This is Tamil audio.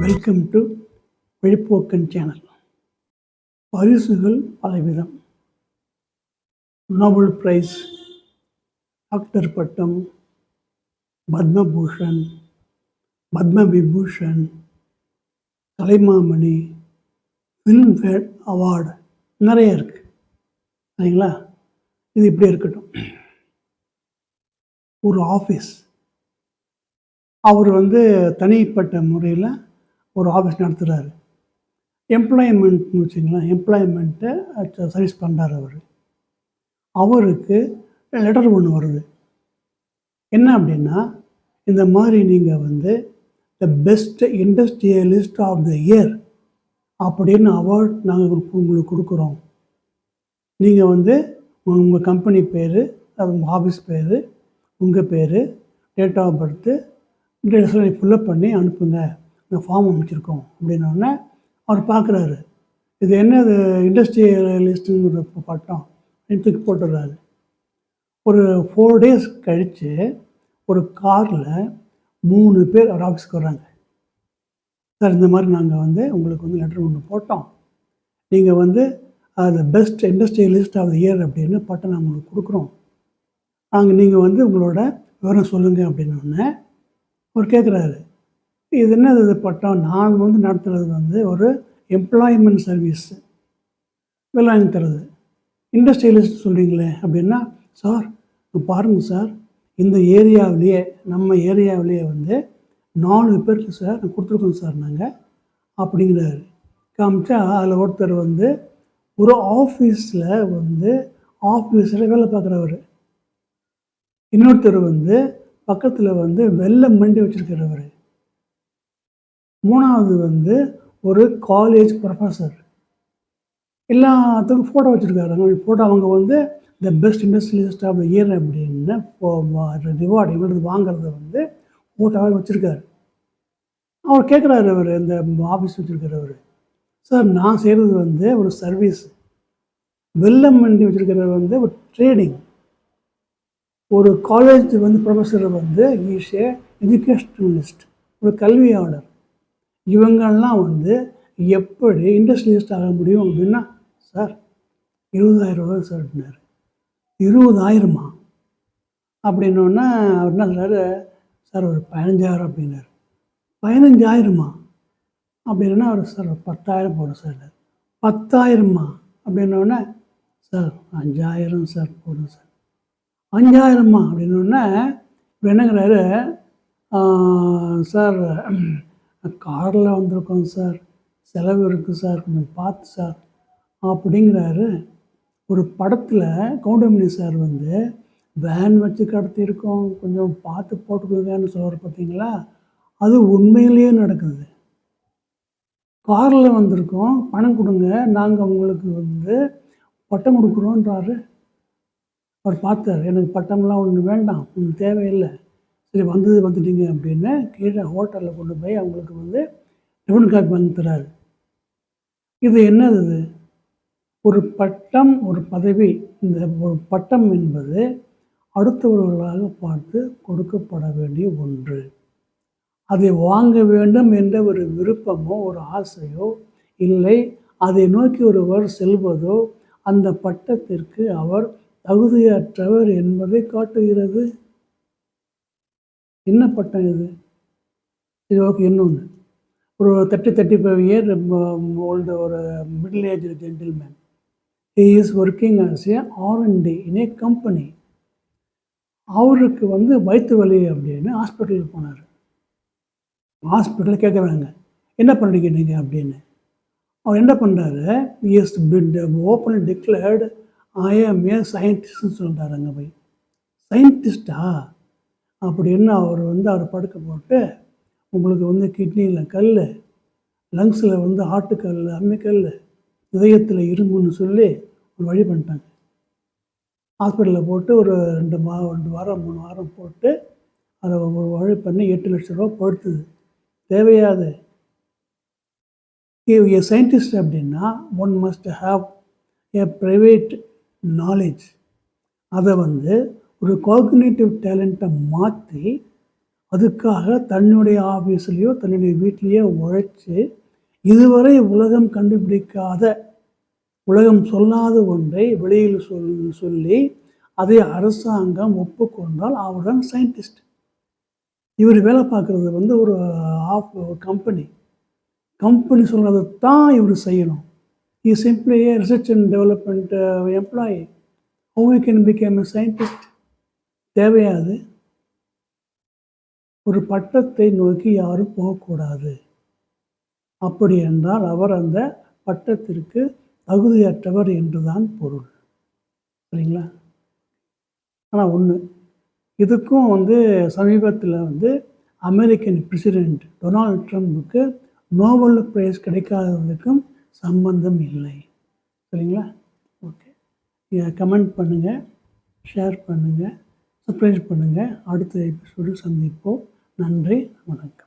Welcome to விழிப்போக்கன் channel. பரிசுகள் பலவிதம். நோபல் பிரைஸ், டாக்டர் பட்டம், பத்மபூஷன், பத்ம விபூஷன், கலைமாமணி, ஃபிலிம்ஃபேர் அவார்டு நிறைய இருக்குது. சரிங்களா? இது இப்படி இருக்கட்டும். ஒரு ஆஃபீஸ், அவர் தனிப்பட்ட முறையில் ஒரு ஆஃபீஸ் நடத்துகிறாரு. எம்ப்ளாய்மெண்ட்னு வச்சுங்களேன், எம்ப்ளாய்மெண்ட்டை சர்வீஸ் பண்ணுறாரு. அவருக்கு லெட்டர் ஒன்று வருது. என்ன அப்படின்னா, இந்த மாதிரி நீங்கள் the best industrialist of the year அப்படின்னு அவார்ட் நாங்கள் உங்களுக்கு கொடுக்குறோம். நீங்கள் உங்கள் கம்பெனி பேர், உங்கள் ஆஃபீஸ் பேர், உங்கள் பேர், டேட் ஆஃப் பர்த்து, டீட்டெயில்ஸ்லாம் ஃபில்லப் பண்ணி அனுப்புங்க, இந்த ஃபார்ம் அமைச்சிருக்கோம் அப்படின்னோடனே அவர் பார்க்குறாரு. இது என்ன, இது இண்டஸ்ட்ரியலிஸ்ட்டுங்கிற பட்டம் தூக்கி போட்டுடுறாரு. ஒரு 4 days கழித்து ஒரு காரில் 3 பேர் அவர் ஆஃபீஸ்க்கு வர்றாங்க. சார், இந்த மாதிரி நாங்கள் உங்களுக்கு லெட்டர் ஒன்று போட்டோம், நீங்கள் அது best industrialist of the year அப்படின்னு பட்டம் நாங்கள் உங்களுக்கு கொடுக்குறோம், நீங்கள் உங்களோட விவரம் சொல்லுங்கள் அப்படின்னோடனே அவர் கேட்குறாரு, இது என்னது இது பட்டம், நான் நடத்துகிறது ஒரு எம்ப்ளாய்மெண்ட் சர்வீஸ், வேலை வாங்கி தருது, இண்டஸ்ட்ரியலிஸ்ட் சொல்கிறீங்களே அப்படின்னா, சார் பாருங்கள் சார், இந்த ஏரியாவிலேயே, நம்ம ஏரியாவிலேயே 4 பேருக்கு சார் கொடுத்துருக்கோம் சார் நாங்கள் அப்படிங்கிறாரு. காமிச்சா அதில் ஒருத்தர் ஒரு ஆஃபீஸில் வேலை பார்க்குறவர், இன்னொருத்தர் பக்கத்தில் வெள்ளை மண்டி வச்சுருக்கிறவர், 3வது ஒரு காலேஜ் ப்ரொஃபஸர். எல்லாத்துக்கும் ஃபோட்டோ வச்சுருக்காரு. ஃபோட்டோ அவங்க the best industrialist of the year அப்படின்னு ரிவார்டு இவங்களுக்கு வாங்கிறத ஃபோட்டோவாக வச்சுருக்காரு. அவர் கேட்குறாரு, அவர் இந்த ஆஃபீஸ் வச்சுருக்கிறவர், சார் நான் செய்கிறது ஒரு சர்வீஸ், வெள்ளம் மண்டி வச்சுருக்கிறது ஒரு ட்ரேடிங், ஒரு college professor is a educationalist, ஒரு கல்வியாளர், இவங்கெல்லாம் எப்படி இண்டஸ்ட்ரியலிஸ்ட் ஆக முடியும் அப்படின்னா, சார் 20,000 ரூபா சார் அப்படின்னாரு. 20,000மா அப்படின்னோடனே அவர் என்ன சொல்கிறாரு, சார் ஒரு 15,000 அப்படின்னாரு. 15,000மா அப்படின்னா அவர், சார் 10,000 போடும் சார். 10,000மா அப்படின்னோடனே, சார் 5,000 சார் போடும் சார். 5,000மா அப்படின்னோடனே இப்போ என்னங்கிறாரு, சார் காரில் வந்திருக்கோம் சார், செலவு இருக்குது சார், கொஞ்சம் பார்த்து சார் அப்படிங்கிறாரு. ஒரு படத்தில் கவுண்டமணி சார் வேன் வச்சு கடத்தியிருக்கோம், கொஞ்சம் பார்த்து போட்டுக்கோங்கன்னு சொல்கிறார் பார்த்தீங்களா, அது உண்மையிலேயே நடக்குது. காரில் வந்திருக்கோம், பணம் கொடுங்க, நாங்கள் உங்களுக்கு பட்டம் கொடுக்குறோன்றாரு. அவர் பார்த்தார், எனக்கு பட்டம்லாம் ஒன்று வேண்டாம், ஒன்று தேவையில்லை, சரி வந்துட்டீங்க அப்படின்னு கீழே ஹோட்டலில் கொண்டு போய் அவங்களுக்கு ரிபன் கார்டு வாங்கி தராரு. இது என்னது, இது ஒரு பட்டம், ஒரு பதவி. இந்த ஒரு பட்டம் என்பது அடுத்தவர்களாக பார்த்து கொடுக்கப்பட வேண்டிய ஒன்று. அதை வாங்க வேண்டும் என்ற ஒரு விருப்பமோ ஒரு ஆசையோ இல்லை, அதை நோக்கி ஒருவர் செல்வதோ அந்த பட்டத்திற்கு அவர் தகுதியற்றவர் என்பதை காட்டுகிறது. என்ன பட்டம் இது? இது ஓகே. இன்னொன்று, ஒரு 35 இயர் ஓல்டு ஒரு middle age gentleman, he is working as a R&D in a company. அவருக்கு வயிற்று வலி அப்படின்னு ஹாஸ்பிட்டலுக்கு போனார். ஹாஸ்பிட்டலில் கேட்குறாங்க, என்ன பண்ணுறீங்க நீங்கள் அப்படின்னு. அவர் என்ன பண்ணுறாரு, இஸ் ஓப்பன் டிக்ளேர்டு ஐ ஆம் ஏ சயின்டிஸ்ட்னு சொல்கிறாரு. அங்கே போய் சயின்டிஸ்டா அப்படின்னு அவர் அவர் படுக்க போட்டு, உங்களுக்கு கிட்னியில் கல், லங்ஸில் ஆட்டுக்கல், அம்மிக்கல், இதயத்தில் இரும்புன்னு சொல்லி ஒரு வழி பண்ணிட்டாங்க. ஹாஸ்பிட்டலில் போட்டு ஒரு 2 வாரம் 3 வாரம் போட்டு அதை ஒரு வழி பண்ணி 8 லட்ச ரூபா படுத்துது. தேவையாது. ஏ சயின்டிஸ்ட் அப்படின்னா one must have a private knowledge, அதை வந்து ஒரு காக்னிட்டிவ் டேலண்ட்டை மாற்றி அதுக்காக தன்னுடைய ஆஃபீஸ்லேயோ தன்னுடைய வீட்லேயோ உழைச்சி இதுவரை உலகம் கண்டுபிடிக்காத உலகம் சொல்லாத ஒன்றை வெளியில் சொல்லி அதை அரசாங்கம் ஒப்புக்கொண்டால் அவர்தான் சயின்டிஸ்ட். இவர் வேலை பார்க்குறது வந்து ஒரு கம்பெனி. கம்பெனி சொல்கிறத தான் இவர் செய்யணும். He is simply a research and development employee. How he can become a scientist? தேவையாது. ஒரு பட்டத்தை நோக்கி யாரும் போகக்கூடாது. அப்படி என்றால் அவர் அந்த பட்டத்திற்கு தகுதியற்றவர் என்றுதான் பொருள். சரிங்களா? ஆனால் ஒன்று, இதுக்கும் வந்து சமீபத்தில் வந்து அமெரிக்கன் பிரசிடெண்ட் டொனால்ட் ட்ரம்ப்புக்கு நோபல் பிரைஸ் கிடைக்காததுக்கும் சம்பந்தம் இல்லை. சரிங்களா? ஓகே. கமெண்ட் பண்ணுங்கள், ஷேர் பண்ணுங்கள், சப்ஸ்கிரைப் பண்ணுங்கள். அடுத்த எபிசோடில் சந்திப்போம். நன்றி, வணக்கம்.